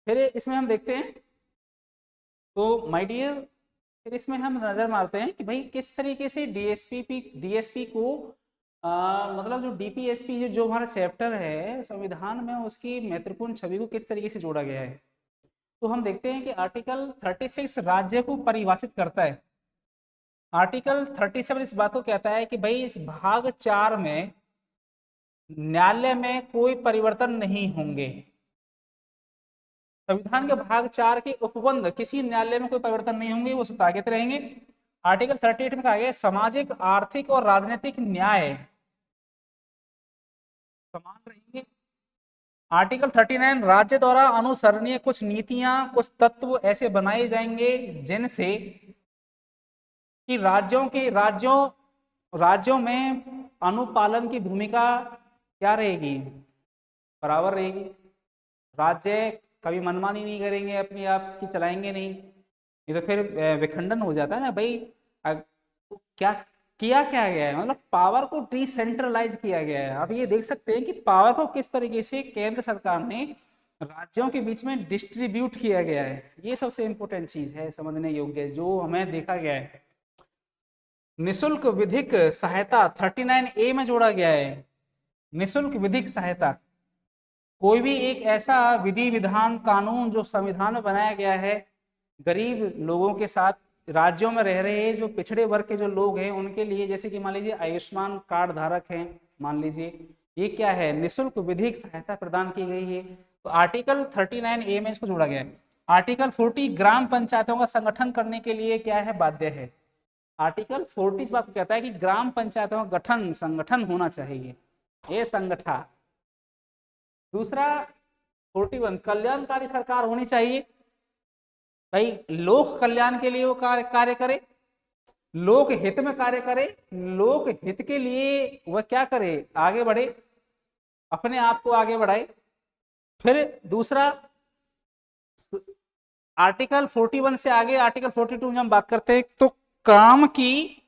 फिर इसमें हम देखते हैं, तो माय डियर, फिर इसमें हम नज़र मारते हैं कि भाई किस तरीके से डीएसपी को मतलब जो डीपीएसपी जो हमारा चैप्टर है संविधान में, उसकी महत्वपूर्ण छवि को किस तरीके से जोड़ा गया है। तो हम देखते हैं कि आर्टिकल 36 राज्य को परिभाषित करता है। आर्टिकल 37 इस बात को कहता है कि भाई इस भाग 4 में न्यायालय में कोई परिवर्तन नहीं होंगे। संविधान के भाग 4 के उपबंध किसी न्यायालय में कोई परिवर्तन नहीं होंगे, वो स्थगित रहेंगे। आर्टिकल 38 में कहा गया सामाजिक आर्थिक और राजनीतिक न्याय समान रहेंगे। आर्टिकल 39 राज्य द्वारा अनुसरणीय कुछ नीतियां कुछ तत्व ऐसे बनाए जाएंगे जिनसे कि राज्यों में अनुपालन की भूमिका क्या रहेगी, बराबर रहेगी। राज्य कभी मनमानी नहीं करेंगे, अपनी आप की चलाएंगे नहीं, ये तो फिर विखंडन हो जाता है ना भाई। तो क्या किया क्या गया है, मतलब पावर को डिसेंट्रलाइज किया गया है। आप ये देख सकते हैं कि पावर को किस तरीके से केंद्र सरकार ने राज्यों के बीच में डिस्ट्रीब्यूट किया गया है। ये सबसे इंपॉर्टेंट चीज है, समझने योग्य जो हमें देखा गया है। निशुल्क विधिक सहायता 39A में जोड़ा गया है। निशुल्क विधिक सहायता, कोई भी एक ऐसा विधि विधान कानून जो संविधान में बनाया गया है गरीब लोगों के साथ, राज्यों में रह रहे जो पिछड़े वर्ग के जो लोग हैं उनके लिए, जैसे कि मान लीजिए आयुष्मान कार्ड धारक हैं, मान लीजिए, ये क्या है, निशुल्क विधिक सहायता प्रदान की गई है। तो आर्टिकल 39A में इसको जोड़ा गया है। आर्टिकल 40 ग्राम पंचायतों का संगठन करने के लिए क्या है, बाध्य है। आर्टिकल 40 इस बात को कहता है कि ग्राम पंचायतों का गठन संगठन होना चाहिए, ये संगठन। दूसरा 41 कल्याणकारी सरकार होनी चाहिए। भाई लोक कल्याण के लिए वो कार्य करे, लोक हित में कार्य करे, लोक हित के लिए वह क्या करे, आगे बढ़े, अपने आप को आगे बढ़ाए। फिर दूसरा आर्टिकल 41 से आगे आर्टिकल 42 में हम बात करते हैं, तो काम की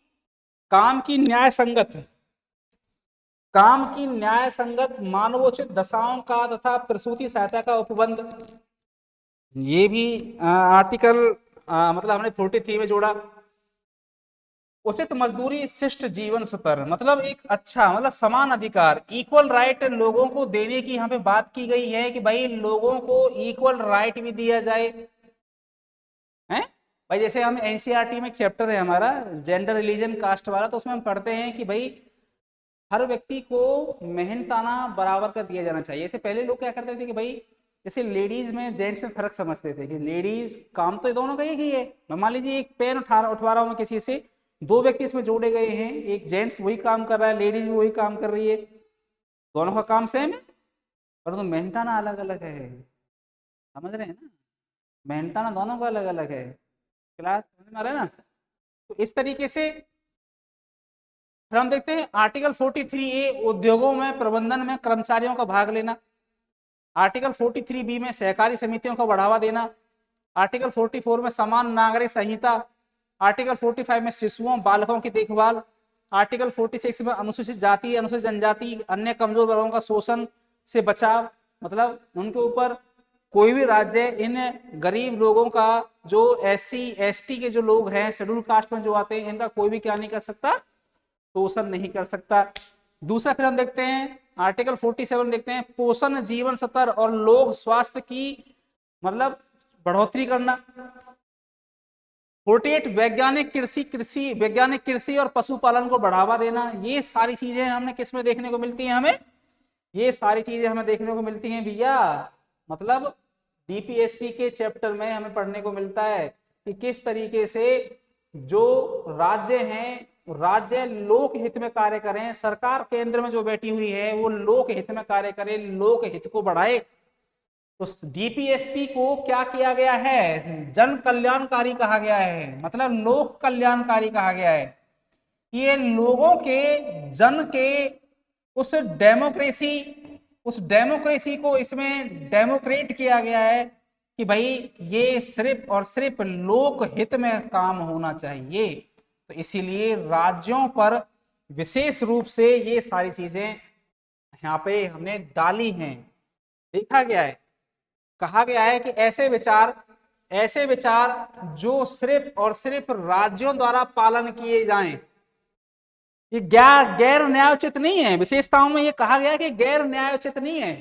न्याय संगत मानवोचित दशाओं का तथा प्रसूति सहायता का उपबंध, ये भी आर्टिकल मतलब हमने 43 में जोड़ा। उचित मजदूरी शिष्ट जीवन स्तर, मतलब एक अच्छा, मतलब समान अधिकार, इक्वल राइट लोगों को देने की यहाँ पे बात की गई है कि भाई लोगों को इक्वल राइट भी दिया जाए, हैं भाई। जैसे हम एनसीईआरटी में एक चैप्टर है हमारा जेंडर रिलीजन कास्ट वाला, तो उसमें हम पढ़ते हैं कि भाई हर व्यक्ति को मेहनताना बराबर कर दिया जाना चाहिए। इससे पहले लोग क्या करते थे कि भाई जैसे लेडीज में जेंट्स में फर्क समझते थे कि लेडीज काम तो दोनों का एक ही है। मान लीजिए एक पेन उठवा रहा हूं मैं किसी से, दो व्यक्ति इसमें जोड़े गए हैं, एक जेंट्स वही काम कर रहा है, लेडीज भी वही काम कर रही है, दोनों का काम सेम है, परंतु मेहनताना अलग अलग है। समझ रहे हैं ना, मेहनताना दोनों का अलग अलग है। क्लास समझ में आ रहा है ना। तो इस तरीके से फिर हम देखते हैं आर्टिकल 43A उद्योगों में प्रबंधन में कर्मचारियों का भाग लेना। आर्टिकल 43B में सहकारी समितियों को बढ़ावा देना। आर्टिकल 44 में समान नागरिक संहिता। आर्टिकल 45 में शिशुओं बालकों की देखभाल। आर्टिकल 46 में अनुसूचित जाति अनुसूचित जनजाति अन्य कमजोर वर्गों का शोषण से बचाव, मतलब उनके ऊपर कोई भी राज्य इन गरीब लोगों का, जो SC ST के जो लोग हैं, शेड्यूल कास्ट में जो आते हैं, इनका कोई भी क्या नहीं कर सकता, शोषण नहीं कर सकता। दूसरा फिर हम देखते हैं आर्टिकल 47 देखते हैं पोषण जीवन स्तर और लोक स्वास्थ्य की मतलब बढ़ोतरी करना। 48 वैज्ञानिक कृषि और पशुपालन को बढ़ावा देना। ये सारी चीजें हमने किस में देखने को मिलती हैं, हमें ये सारी चीजें हमें देखने को मिलती हैं भैया, मतलब डीपीएससी के चैप्टर में हमें पढ़ने को मिलता है कि किस तरीके से जो राज्य हैं, राज्य लोक हित में कार्य करें, सरकार केंद्र में जो बैठी हुई है वो लोक हित में कार्य करे, लोक हित को बढ़ाए। तो डीपीएसपी को क्या किया गया है, जन कल्याणकारी कहा गया है, मतलब लोक कल्याणकारी कहा गया है। ये लोगों के, जन के उस डेमोक्रेसी को इसमें डेमोक्रेट किया गया है कि भाई ये सिर्फ और सिर्फ लोक हित में काम होना चाहिए। तो इसीलिए राज्यों पर विशेष रूप से ये सारी चीजें यहाँ पे हमने डाली हैं, देखा गया है। कहा गया है कि ऐसे विचार जो सिर्फ और सिर्फ राज्यों द्वारा पालन किए जाएं, ये गैर न्यायोचित नहीं है। विशेषताओं में ये कहा गया है कि गैर न्यायोचित नहीं है,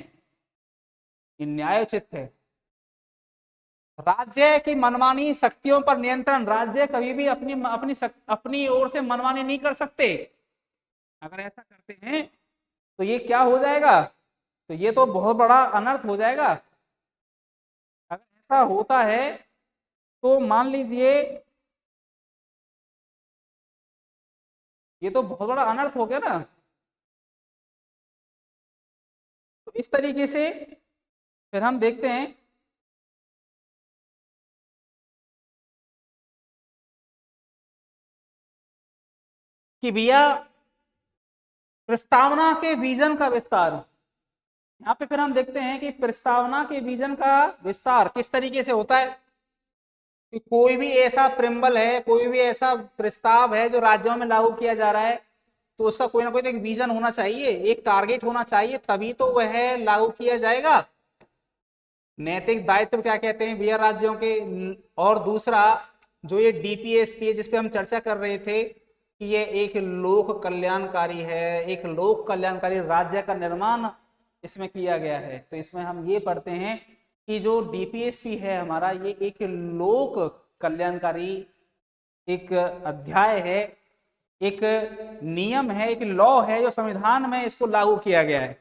ये न्यायोचित है। राज्य की मनमानी शक्तियों पर नियंत्रण, राज्य कभी भी अपनी ओर से मनमानी नहीं कर सकते। अगर ऐसा करते हैं तो ये क्या हो जाएगा, तो ये तो बहुत बड़ा अनर्थ हो जाएगा। अगर ऐसा होता है तो मान लीजिए ये तो बहुत बड़ा अनर्थ हो गया ना। तो इस तरीके से फिर हम देखते हैं कि भैया प्रस्तावना के विजन का विस्तार, यहाँ पे फिर हम देखते हैं कि प्रस्तावना के विजन का विस्तार किस तरीके से होता है कि कोई भी ऐसा प्रिम्बल है, कोई भी ऐसा प्रस्ताव है जो राज्यों में लागू किया जा रहा है, तो उसका कोई ना कोई तो एक विजन होना चाहिए, एक टारगेट होना चाहिए, तभी तो वह लागू किया जाएगा। नैतिक दायित्व क्या कहते हैं भैया राज्यों के। और दूसरा जो ये डीपीएसपी है जिसपे हम चर्चा कर रहे थे कि ये एक लोक कल्याणकारी है, एक लोक कल्याणकारी राज्य का निर्माण इसमें किया गया है। तो इसमें हम ये पढ़ते हैं कि जो डीपीएसपी है हमारा, ये एक लोक कल्याणकारी एक अध्याय है, एक नियम है, एक लॉ है जो संविधान में इसको लागू किया गया है।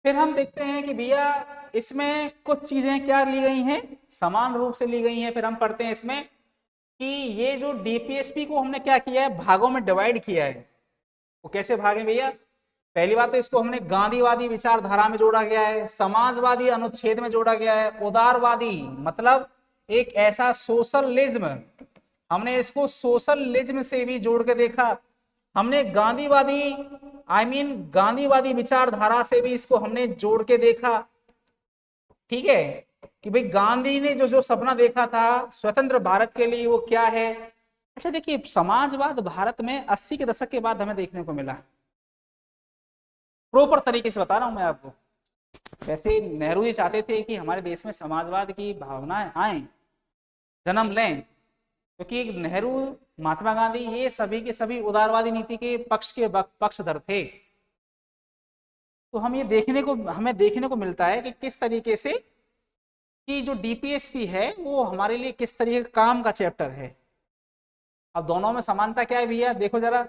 फिर हम देखते हैं कि भैया इसमें कुछ चीजें क्या ली गई हैं, समान रूप से ली गई हैं। फिर हम पढ़ते हैं इसमें कि ये जो डीपीएसपी को हमने क्या किया है, भागों में डिवाइड किया है। वो कैसे भागे भैया, पहली बात तो इसको हमने गांधीवादी विचारधारा में जोड़ा गया है, समाजवादी अनुच्छेद में जोड़ा गया है, उदारवादी मतलब एक ऐसा सोशलिज्म, हमने इसको सोशलिज्म से भी जोड़ के देखा। हमने गांधीवादी गांधीवादी विचारधारा से भी इसको हमने जोड़ के देखा। ठीक है कि भाई गांधी ने जो जो सपना देखा था स्वतंत्र भारत के लिए वो क्या है। अच्छा देखिए, समाजवाद भारत में 80 के दशक के बाद हमें देखने को मिला, प्रॉपर तरीके से बता रहा हूं मैं आपको। वैसे नेहरू जी चाहते थे कि हमारे देश में समाजवाद की भावनाएं आए, जन्म लें, क्योंकि नेहरू महात्मा गांधी ये सभी के सभी उदारवादी नीति के पक्षधर थे। तो हम ये हमें देखने को मिलता है कि किस तरीके से कि जो डीपीएसपी है वो हमारे लिए किस तरीके का काम का चैप्टर है। अब दोनों में समानता क्या है भैया, देखो जरा,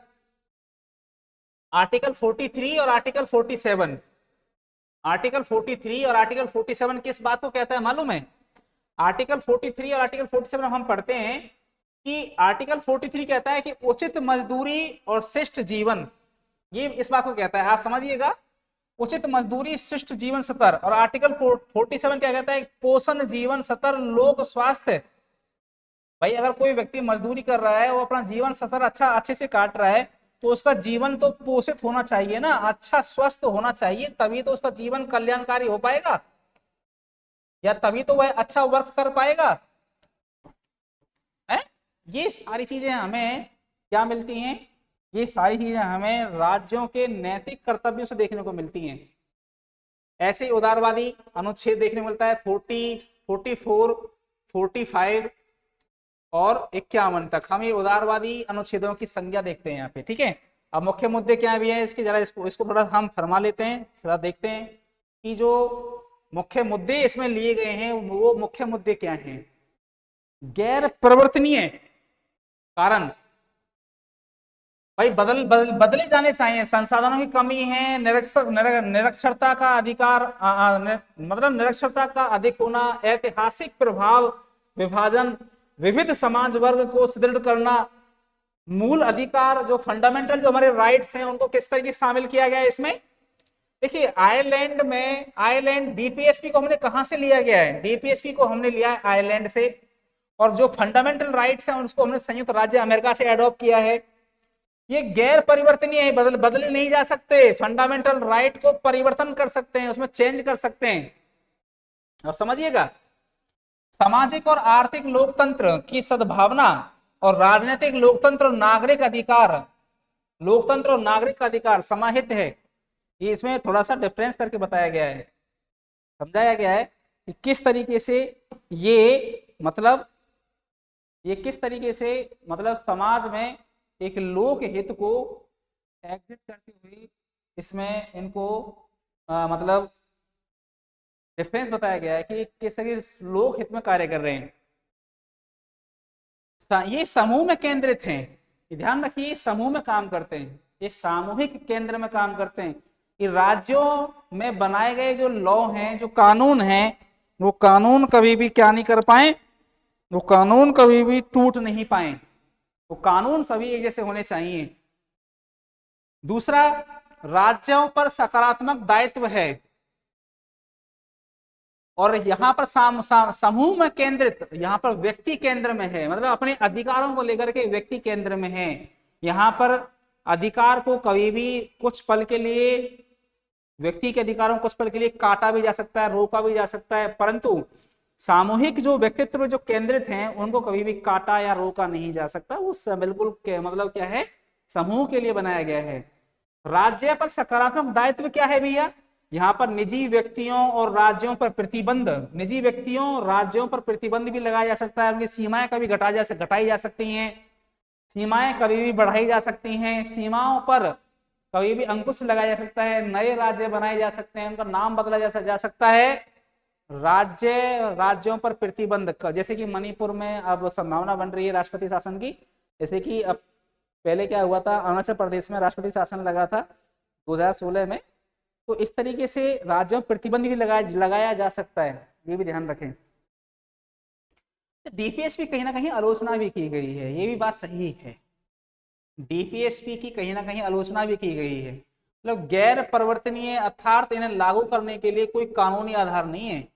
आर्टिकल 43 और आर्टिकल 47, आर्टिकल 43 और आर्टिकल 47 किस बात को कहता है मालूम है। आर्टिकल 43 और आर्टिकल 47 हम पढ़ते हैं कि आर्टिकल 43 कहता है कि उचित मजदूरी और शिष्ट जीवन, ये इस बात को कहता है, आप समझिएगा, उचित मजदूरी शिष्ट जीवन स्तर। और आर्टिकल 47 क्या कहता है, पोषण जीवन स्तर लोक स्वास्थ्य। भाई अगर कोई व्यक्ति मजदूरी कर रहा है, वो अपना जीवन स्तर अच्छे से काट रहा है, तो उसका जीवन तो पोषित होना चाहिए ना, अच्छा स्वस्थ होना चाहिए, तभी तो उसका जीवन कल्याणकारी हो पाएगा, या तभी तो वह अच्छा वर्क कर पाएगा है। ये सारी चीजें हमें क्या मिलती हैं, ये सारी चीजें हमें राज्यों के नैतिक कर्तव्यों से देखने को मिलती हैं। ऐसे ही उदारवादी अनुच्छेद देखने को मिलता है 40, 44, 45 और 51 तक। हम ये उदारवादी अनुच्छेदों की संज्ञा देखते हैं यहाँ पे। ठीक है, अब मुख्य मुद्दे क्या भी है इसके, जरा इसको थोड़ा हम फरमा लेते हैं, जरा देखते हैं कि जो मुख्य मुद्दे इसमें लिए गए हैं वो मुख्य मुद्दे क्या हैं। गैर परिवर्तनीय कारण, भाई बदले जाने चाहिए, संसाधनों की कमी है, निरक्षरता का अधिकार मतलब निरक्षरता का अधिक होना, ऐतिहासिक प्रभाव, विभाजन, विविध समाज वर्ग को सुदृढ़ करना, मूल अधिकार जो फंडामेंटल जो हमारे राइट्स हैं उनको किस तरीके से शामिल किया गया है इसमें। देखिए आयरलैंड डीपीएसपी को हमने कहां से लिया गया है, डीपीएसपी को हमने लिया है आयरलैंड से, और जो फंडामेंटल राइट्स हैं उसको हमने संयुक्त राज्य अमेरिका से एडॉप्ट किया है। ये गैर परिवर्तनीय है, बदले नहीं जा सकते, फंडामेंटल राइट को परिवर्तन कर सकते हैं, उसमें चेंज कर सकते हैं। अब समझिएगा, सामाजिक और आर्थिक लोकतंत्र की सद्भावना और राजनीतिक लोकतंत्र नागरिक अधिकार, लोकतंत्र और नागरिक अधिकार समाहित है। ये इसमें थोड़ा सा डिफरेंस करके बताया गया है, समझाया गया है कि किस तरीके से ये मतलब किस तरीके से मतलब समाज में एक लोक हित को एग्जिट करते हुए इसमें इनको मतलब डिफरेंस बताया गया है कि किस तरीके से लोक हित में कार्य कर रहे हैं। ये समूह में केंद्रित हैं, ध्यान रखिए, समूह में काम करते हैं, ये सामूहिक केंद्र में काम करते हैं। कि राज्यों में बनाए गए जो लॉ हैं, जो कानून हैं, वो कानून कभी भी क्या नहीं कर पाए, वो कानून कभी भी टूट नहीं पाए, वो कानून सभी एक जैसे होने चाहिए। दूसरा, राज्यों पर सकारात्मक दायित्व है और यहाँ पर समूह में केंद्रित, यहाँ पर व्यक्ति केंद्र में है, मतलब अपने अधिकारों को लेकर के व्यक्ति केंद्र में है। यहाँ पर अधिकार को कभी भी कुछ पल के लिए, व्यक्ति के अधिकारों को कुछ पल के लिए काटा भी जा सकता है, रोका भी जा सकता है, परंतु सामूहिक जो व्यक्तित्व जो केंद्रित हैं उनको कभी भी काटा या रोका नहीं जा सकता। वो बिल्कुल मतलब क्या है, समूह के लिए बनाया गया है। राज्य पर सकारात्मक दायित्व क्या है भैया, यहाँ पर निजी व्यक्तियों और राज्यों पर प्रतिबंध, निजी व्यक्तियों और राज्यों पर प्रतिबंध भी लगाया जा सकता है, उनकी सीमाएं कभी घटाई जा सकती हैं, सीमाएं कभी भी बढ़ाई जा सकती हैं, सीमाओं पर कभी भी अंकुश लगाया जा सकता है, नए राज्य बनाए जा सकते हैं, उनका नाम बदला जा सकता है। राज्यों पर प्रतिबंध, जैसे कि मणिपुर में अब संभावना बन रही है राष्ट्रपति शासन की, जैसे कि अब पहले क्या हुआ था, अरुणाचल प्रदेश में राष्ट्रपति शासन लगा था 2016 में, तो इस तरीके से राज्यों पर प्रतिबंध भी लगाया जा सकता है, ये भी ध्यान रखें। डीपीएसपी कहीं ना कहीं आलोचना भी की गई है, ये भी बात सही है, डीपीएसपी की कहीं ना कहीं आलोचना भी की गई है, मतलब गैर परिवर्तनीय अर्थात इन्हें लागू करने के लिए कोई कानूनी आधार नहीं है,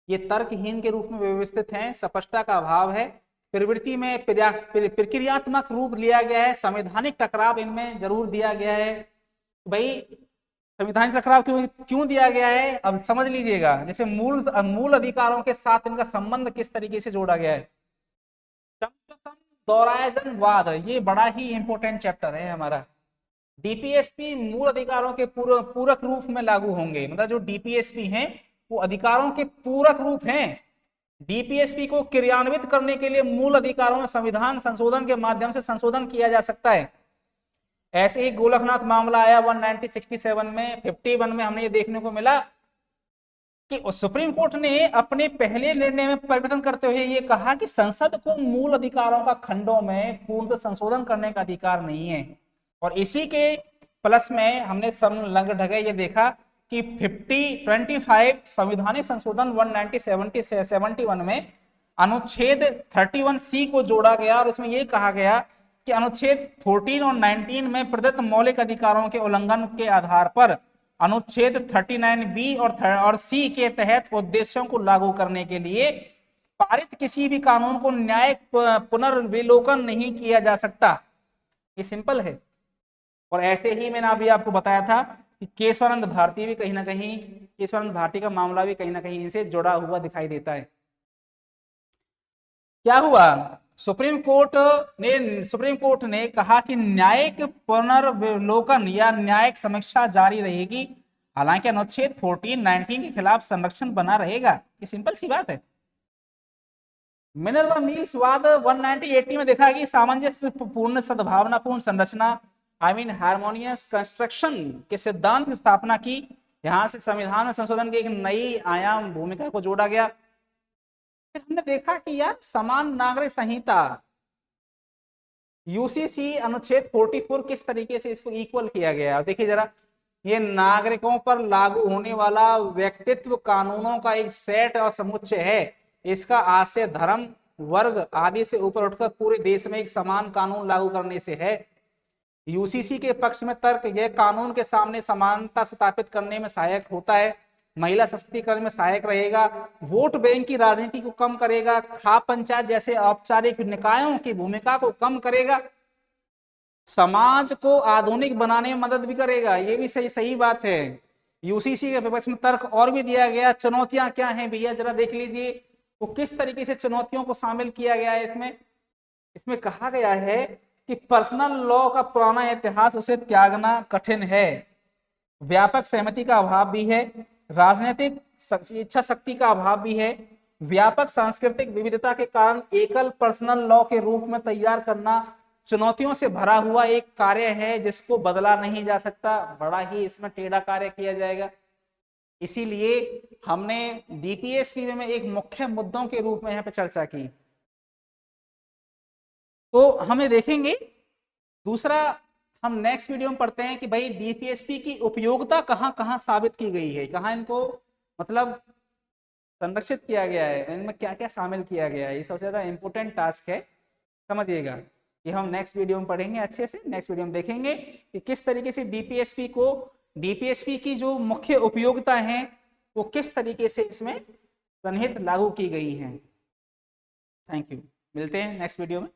ये तर्कहीन के रूप में व्यवस्थित हैं, स्पष्टता का अभाव है, प्रवृत्ति में प्रक्रियात्मक रूप लिया गया है, संवैधानिक टकराव इनमें जरूर दिया गया है। भाई संवैधानिक टकराव क्यों दिया गया है, अब समझ लीजिएगा, जैसे मूल अधिकारों के साथ इनका संबंध किस तरीके से जोड़ा गया है। दोहरायजनवाद, ये बड़ा ही इंपॉर्टेंट चैप्टर है हमारा। डीपीएसपी मूल अधिकारों के पूरक रूप में लागू होंगे, मतलब जो डीपीएसपी हैं वो अधिकारों के पूरक रूप हैं। डीपीएसपी को क्रियान्वित करने के लिए मूल अधिकारों में संविधान संशोधन के माध्यम से संशोधन किया जा सकता है। ऐसे ही गोलकनाथ मामला आया 1967 में, 51 में हमने ये देखने को मिला कि सुप्रीम कोर्ट ने अपने पहले निर्णय में परिवर्तन करते हुए ये कहा कि संसद को मूल अधिकारों का खंडों में पूर्ण संशोधन करने का अधिकार नहीं है। और इसी के प्लस में हमने संलग्न ढगे ये देखा कि 25 संविधानिक संशोधन 1971 में अनुच्छेद 31C को जोड़ा गया और उसमें यह कहा गया कि अनुच्छेद 14 और 19 में प्रदत्त मौलिक अधिकारों के उल्लंघन के आधार पर अनुच्छेद 39B और C के तहत उद्देश्यों को लागू करने के लिए पारित किसी भी कानून को न्यायिक पुनर्विलोकन नहीं किया जा सकता। ये सिंपल है। और ऐसे ही मैंने अभी आपको बताया था कि केशवानंद भारती भी कहीं ना कहीं, केशवानंद भारती का मामला भी कहीं ना कहीं इनसे जुड़ा हुआ दिखाई देता है। क्या हुआ, सुप्रीम कोर्ट ने कहा कि न्यायिक पुनर्विलोकन या न्यायिक समीक्षा जारी रहेगी, हालांकि अनुच्छेद 14-19 के खिलाफ संरक्षण बना रहेगा। ये सिंपल सी बात है। मिनर्वा मिल्स वाद 1980 में देखा कि सामंजस्य पूर्ण सद्भावनापूर्ण संरचना हार्मोनियस कंस्ट्रक्शन के सिद्धांत की स्थापना की। यहां से संविधान में संशोधन की एक नई आयाम भूमिका को जोड़ा गया। फिर हमने देखा कि यार समान नागरिक संहिता यूसीसी अनुच्छेद 44 किस तरीके से इसको इक्वल किया गया। देखिए जरा, ये नागरिकों पर लागू होने वाला व्यक्तित्व कानूनों का एक सेट और समुच्चय है। इसका आशय धर्म, वर्ग आदि से ऊपर उठकर पूरे देश में एक समान कानून लागू करने से है। यूसीसी के पक्ष में तर्क यह कानून के सामने समानता स्थापित करने में सहायक होता है, महिला सशक्तिकरण में सहायक रहेगा, वोट बैंक की राजनीति को कम करेगा, खाप पंचायत जैसे औपचारिक निकायों की भूमिका को कम करेगा, समाज को आधुनिक बनाने में मदद भी करेगा। ये भी सही बात है। यूसीसी के पक्ष में तर्क और भी दिया गया। चुनौतियां क्या हैं भैया, जरा देख लीजिए वो किस तरीके से चुनौतियों को शामिल किया गया है। इसमें कहा गया है कि पर्सनल लॉ का पुराना इतिहास, उसे त्यागना कठिन है, व्यापक सहमति का अभाव भी है, राजनीतिक इच्छा शक्ति का अभाव भी है, व्यापक सांस्कृतिक विविधता के कारण एकल पर्सनल लॉ के रूप में तैयार करना चुनौतियों से भरा हुआ एक कार्य है जिसको बदला नहीं जा सकता, बड़ा ही इसमें टेढ़ा कार्य किया जाएगा। इसीलिए हमने डीपीएसपी में एक मुख्य मुद्दों के रूप में यहाँ पे चर्चा की। तो हमें देखेंगे दूसरा, हम नेक्स्ट वीडियो में पढ़ते हैं कि भाई डीपीएसपी की उपयोगिता कहाँ कहाँ साबित की गई है, कहाँ इनको मतलब संरक्षित किया गया है, इनमें क्या क्या शामिल किया गया है। ये सबसे ज्यादा इंपॉर्टेंट टास्क है, समझिएगा। ये हम नेक्स्ट वीडियो में पढ़ेंगे अच्छे से। नेक्स्ट वीडियो में देखेंगे कि किस तरीके से डीपीएसपी की जो मुख्य उपयोगिता है वो किस तरीके से इसमें सन्निहित लागू की गई हैं। थैंक यू, मिलते हैं नेक्स्ट वीडियो में।